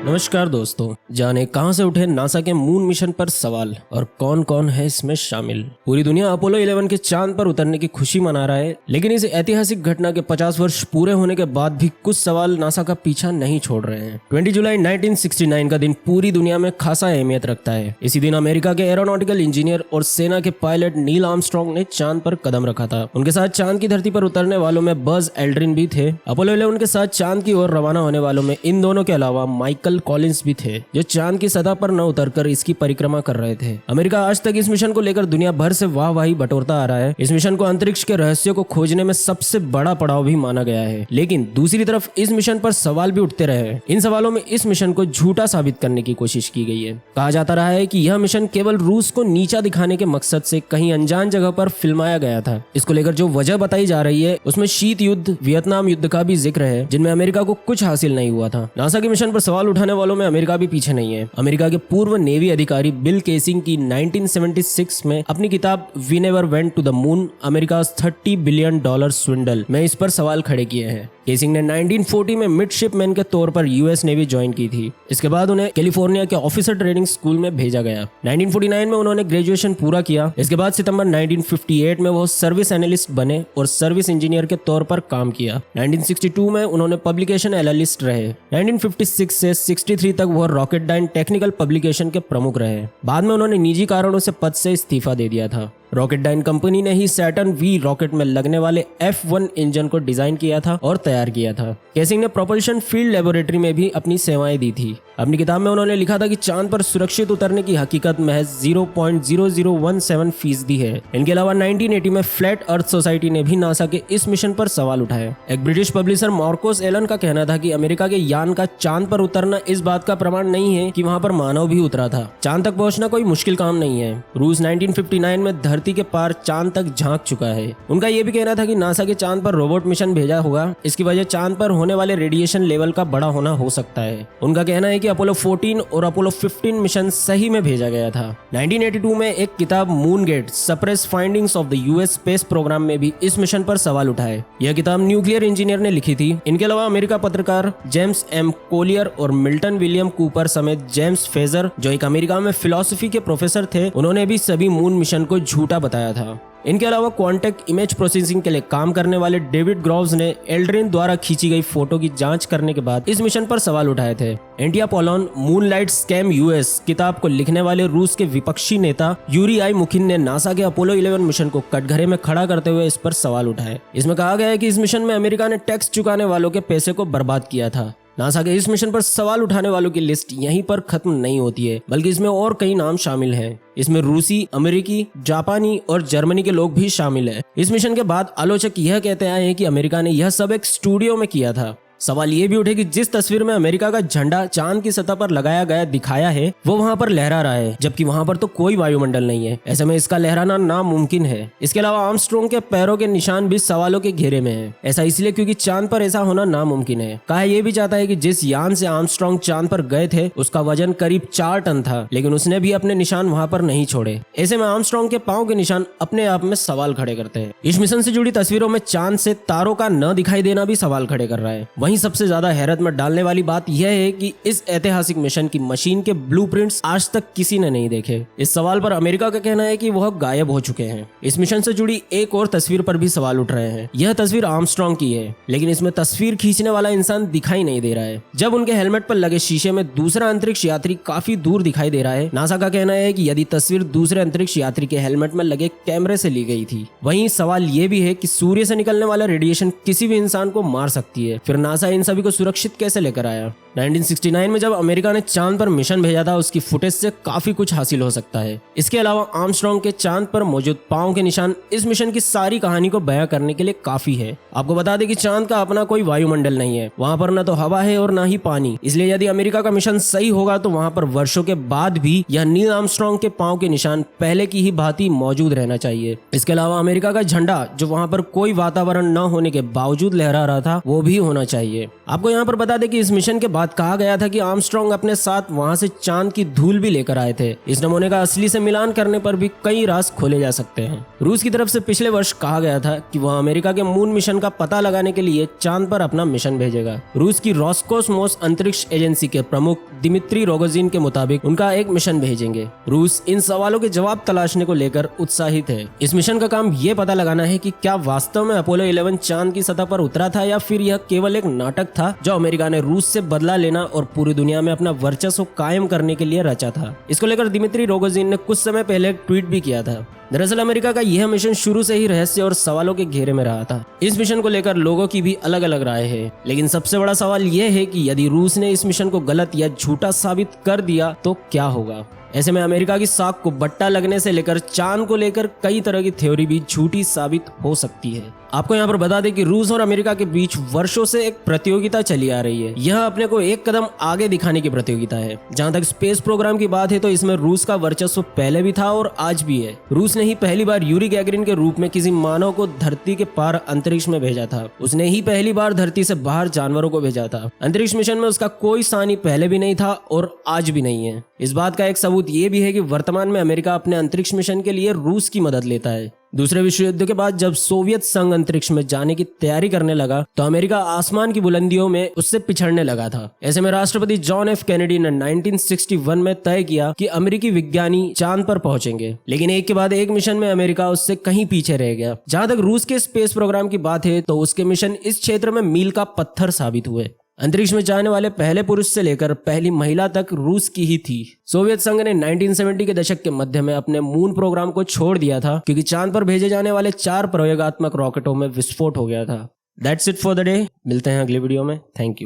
नमस्कार दोस्तों, जाने कहां से उठे नासा के मून मिशन पर सवाल और कौन कौन है इसमें शामिल। पूरी दुनिया अपोलो 11 के चांद पर उतरने की खुशी मना रहा है, लेकिन इस ऐतिहासिक घटना के 50 वर्ष पूरे होने के बाद भी कुछ सवाल नासा का पीछा नहीं छोड़ रहे हैं। 20 जुलाई 1969 का दिन पूरी दुनिया में खासा अहमियत रखता है। इसी दिन अमेरिका के एरोनॉटिकल इंजीनियर और सेना के पायलट नील आर्मस्ट्रांग ने चांद पर कदम रखा था। उनके साथ चांद की धरती पर उतरने वालों में बज एल्ड्रिन भी थे। अपोलो 11 के साथ चांद की ओर रवाना होने वालों में इन दोनों के अलावा माइकल कॉलिंस भी थे, जो चांद की सतह पर न उतरकर इसकी परिक्रमा कर रहे थे। अमेरिका आज तक इस मिशन को लेकर दुनिया भर से वाहवाही बटोरता आ रहा है। इस मिशन को अंतरिक्ष के रहस्यों को खोजने में सबसे बड़ा पड़ाव भी माना गया है, लेकिन दूसरी तरफ इस मिशन पर सवाल भी उठते रहे हैं। इन सवालों में इस मिशन को झूठा साबित करने की कोशिश की गई है। कहा जाता रहा है कि यह मिशन केवल रूस को नीचा दिखाने के मकसद से कहीं अनजान जगह पर फिल्माया गया था। इसको लेकर जो वजह बताई जा रही है उसमें शीत युद्ध, वियतनाम युद्ध का भी जिक्र है, जिनमें अमेरिका को कुछ हासिल नहीं हुआ था। नासा के मिशन पर सवाल उठाने वालों में अमेरिका भी पीछे नहीं है। अमेरिका के पूर्व नेवी अधिकारी बिल केसिंग की 1976 में अपनी किताब we never went to the moon, America's $30 billion swindle में इस पर सवाल खड़े किए हैं। केसिंग ने 1940 में मिडशिपमैन के तौर पर यूएस नेवी ज्वाइन की थी। इसके बाद उन्हें कैलिफोर्निया के ऑफिसर ट्रेनिंग स्कूल में भेजा गया। 1949 में उन्होंने ग्रेजुएशन पूरा किया। इसके बाद सितंबर 1958 में वो सर्विस एनालिस्ट बने और सर्विस इंजीनियर के तौर पर काम किया। 1962 में उन्होंने पब्लिकेशन एनालिस्ट रहे। 1956 से 63 तक वो रॉकेटडाइन टेक्निकल पब्लिकेशन के प्रमुख रहे। बाद में उन्होंने निजी कारणों से पद से इस्तीफा दे दिया था। रॉकेटडाइन कंपनी ने ही सैटर्न वी रॉकेट में लगने वाले F1 इंजन को डिजाइन किया था और तैयार किया था। केसिंग ने प्रोपल्शन फील्ड लेबोरेटरी में भी अपनी सेवाएं दी थी। अपनी किताब में उन्होंने लिखा था कि चांद पर सुरक्षित उतरने की हकीकत महज 0.0017% है। इनके अलावा 1980 में फ्लैट अर्थ सोसाइटी ने भी नासा के इस मिशन पर सवाल उठाए। एक ब्रिटिश पब्लिशर मार्कोस एलन का कहना था कि अमेरिका के यान का चांद पर उतरना इस बात का प्रमाण नहीं है कि वहां पर मानव भी उतरा था। चांद तक पहुंचना कोई मुश्किल काम नहीं है। रूस 1959 में धरती के पार चांद तक झांक चुका है। उनका यह भी कहना था कि नासा के चांद पर रोबोट मिशन भेजा होगा। इसकी वजह चांद पर होने वाले रेडिएशन लेवल का बड़ा होना हो सकता है। उनका कहना है कि अपोलो 14 और अपोलो 15 मिशन सही में भेजा गया था। 1982 में एक किताब Moon Gate Suppressed Findings of the US Space Program में भी इस मिशन पर सवाल उठाए। यह किताब न्यूक्लियर इंजीनियर ने लिखी थी। इनके अलावा अमेरिका पत्रकार जेम्स एम कोलियर और मिल्टन विलियम कूपर समेत जेम्स फेजर, जो एक अमेरिका में फिलॉसफी के प्रोफेसर थे, उन्होंने भी सभी मून मिशन को झूठा बताया था। इनके अलावा क्वांटम इमेज प्रोसेसिंग के लिए काम करने वाले डेविड ग्रोव्स ने एल्ड्रिन द्वारा खींची गई फोटो की जांच करने के बाद इस मिशन पर सवाल उठाए थे। एंटिया पोलॉन मूनलाइट स्कैम यूएस किताब को लिखने वाले रूस के विपक्षी नेता यूरी आई मुखिन ने नासा के अपोलो 11 मिशन को कटघरे में खड़ा करते हुए इस पर सवाल उठाए। इसमें कहा गया है कि इस मिशन में अमेरिका ने टैक्स चुकाने वालों के पैसे को बर्बाद किया था। नासा के इस मिशन पर सवाल उठाने वालों की लिस्ट यहीं पर खत्म नहीं होती है, बल्कि इसमें और कई नाम शामिल हैं। इसमें रूसी, अमेरिकी, जापानी और जर्मनी के लोग भी शामिल हैं। इस मिशन के बाद आलोचक यह कहते आए हैं कि अमेरिका ने यह सब एक स्टूडियो में किया था। सवाल ये भी उठे कि जिस तस्वीर में अमेरिका का झंडा चांद की सतह पर लगाया गया दिखाया है, वो वहां पर लहरा रहा है, जबकि वहां पर तो कोई वायुमंडल नहीं है। ऐसे में इसका लहराना नामुमकिन है। इसके अलावा आर्मस्ट्रांग के पैरों के निशान भी सवालों के घेरे में है। ऐसा इसलिए क्योंकि चांद पर ऐसा होना नामुमकिन है। कहा यह भी चाहता है कि जिस यान से आर्मस्ट्रांग चांद पर गए थे उसका वजन करीब 4 टन था, लेकिन उसने भी अपने निशान वहां पर नहीं छोड़े। ऐसे में आर्मस्ट्रांग के पांव के निशान अपने आप में सवाल खड़े करते हैं। इस मिशन से जुड़ी तस्वीरों में चांद से तारों का न दिखाई देना भी सवाल खड़े कर रहा है। वहीं सबसे ज्यादा हैरत में डालने वाली बात यह है कि इस ऐतिहासिक मिशन की मशीन के ब्लूप्रिंट्स आज तक किसी ने नहीं देखे। इस सवाल पर अमेरिका का कहना है कि वह गायब हो चुके हैं। इस मिशन से जुड़ी एक और तस्वीर पर भी सवाल उठ रहे हैं। यह तस्वीर आर्मस्ट्रांग की है, लेकिन इसमें तस्वीर खींचने वाला इंसान दिखाई नहीं दे रहा है। जब उनके हेलमेट पर लगे शीशे में दूसरा अंतरिक्ष यात्री काफी दूर दिखाई दे रहा है। नासा का कहना है कि यदि तस्वीर दूसरे अंतरिक्ष यात्री के हेलमेट में लगे कैमरे से ली गई थी। वहीं सवाल यह भी है कि सूर्य से निकलने वाला रेडिएशन किसी भी इंसान को मार सकती है, फिर नासा इन सभी को सुरक्षित कैसे लेकर आया। 1969 में जब अमेरिका ने चांद पर मिशन भेजा था, उसकी फुटेज से काफी कुछ हासिल हो सकता है। इसके अलावा आर्मस्ट्रांग के चांद पर मौजूद पांव के निशान इस मिशन की सारी कहानी को बयां करने के लिए काफी है। आपको बता दें कि चांद का अपना कोई वायुमंडल नहीं है। वहां पर न तो हवा है और न ही पानी। इसलिए यदि अमेरिका का मिशन सही होगा तो वहां पर वर्षों के बाद भी यह नील आर्मस्ट्रांग के पांव के निशान पहले की ही भांति मौजूद रहना चाहिए। इसके अलावा अमेरिका का झंडा, जो वहां पर कोई वातावरण न होने के बावजूद लहरा रहा था, वो भी होना चाहिए। चाहिए। आपको यहाँ पर बता दें कि इस मिशन के बाद कहा गया था कि आर्मस्ट्रॉन्ग अपने साथ वहां से चांद की धूल भी लेकर आए थे। इस नमूने का असली से मिलान करने पर भी कई राज खोले जा सकते हैं। रूस की तरफ से पिछले वर्ष कहा गया था कि वह अमेरिका के मून मिशन का पता लगाने के लिए चांद पर अपना मिशन भेजेगा। रूस की रोस्कोसमोस अंतरिक्ष एजेंसी के प्रमुख दिमित्री रोगोजिन के मुताबिक उनका एक मिशन भेजेंगे। रूस इन सवालों के जवाब तलाशने को लेकर उत्साहित है। इस मिशन का काम ये पता लगाना है कि क्या वास्तव में अपोलो 11 चांद की सतह पर उतरा था या फिर यह केवल एक नाटक था जो अमेरिका ने रूस से बदला लेना और पूरी दुनिया में अपना वर्चस्व कायम करने के लिए रचा था। इसको लेकर दिमित्री रोगोजिन ने कुछ समय पहले एक ट्वीट भी किया था। दरअसल अमेरिका का यह मिशन शुरू से ही रहस्य और सवालों के घेरे में रहा था। इस मिशन को लेकर लोगों की भी अलग अलग राय है, लेकिन सबसे बड़ा सवाल यह है कि यदि रूस ने इस मिशन को गलत या झूठा साबित कर दिया तो क्या होगा। ऐसे में अमेरिका की साख को बट्टा लगने से लेकर चांद को लेकर कई तरह की थ्योरी भी झूठी साबित हो सकती है। आपको यहाँ पर बता दें कि रूस और अमेरिका के बीच वर्षों से एक प्रतियोगिता चली आ रही है। यह अपने को एक कदम आगे दिखाने की प्रतियोगिता है। जहाँ तक स्पेस प्रोग्राम की बात है तो इसमें रूस का वर्चस्व पहले भी था और आज भी है। रूस ने ही पहली बार यूरी गैगरिन के रूप में किसी मानव को धरती के पार अंतरिक्ष में भेजा था। उसने ही पहली बार धरती से बाहर जानवरों को भेजा था। अंतरिक्ष मिशन में उसका कोई सानी पहले भी नहीं था और आज भी नहीं है। इस बात का एक सबूत ये भी है कि वर्तमान में अमेरिका अपने अंतरिक्ष मिशन के लिए रूस की मदद लेता है। दूसरे विश्व युद्ध के बाद जब सोवियत संघ अंतरिक्ष में जाने की तैयारी करने लगा तो अमेरिका आसमान की बुलंदियों में उससे पिछड़ने लगा था। ऐसे में राष्ट्रपति जॉन एफ कैनेडी ने 1961 में तय किया कि अमेरिकी विज्ञानी चांद पर पहुंचेंगे, लेकिन एक के बाद एक मिशन में अमेरिका उससे कहीं पीछे रह गया। जहां तक रूस के स्पेस प्रोग्राम की बात है तो उसके मिशन इस क्षेत्र में मील का पत्थर साबित हुए। अंतरिक्ष में जाने वाले पहले पुरुष से लेकर पहली महिला तक रूस की ही थी। सोवियत संघ ने 1970 के दशक के मध्य में अपने मून प्रोग्राम को छोड़ दिया था क्योंकि चांद पर भेजे जाने वाले 4 प्रयोगात्मक रॉकेटों में विस्फोट हो गया था। That's it for the day. मिलते हैं अगले वीडियो में। Thank you.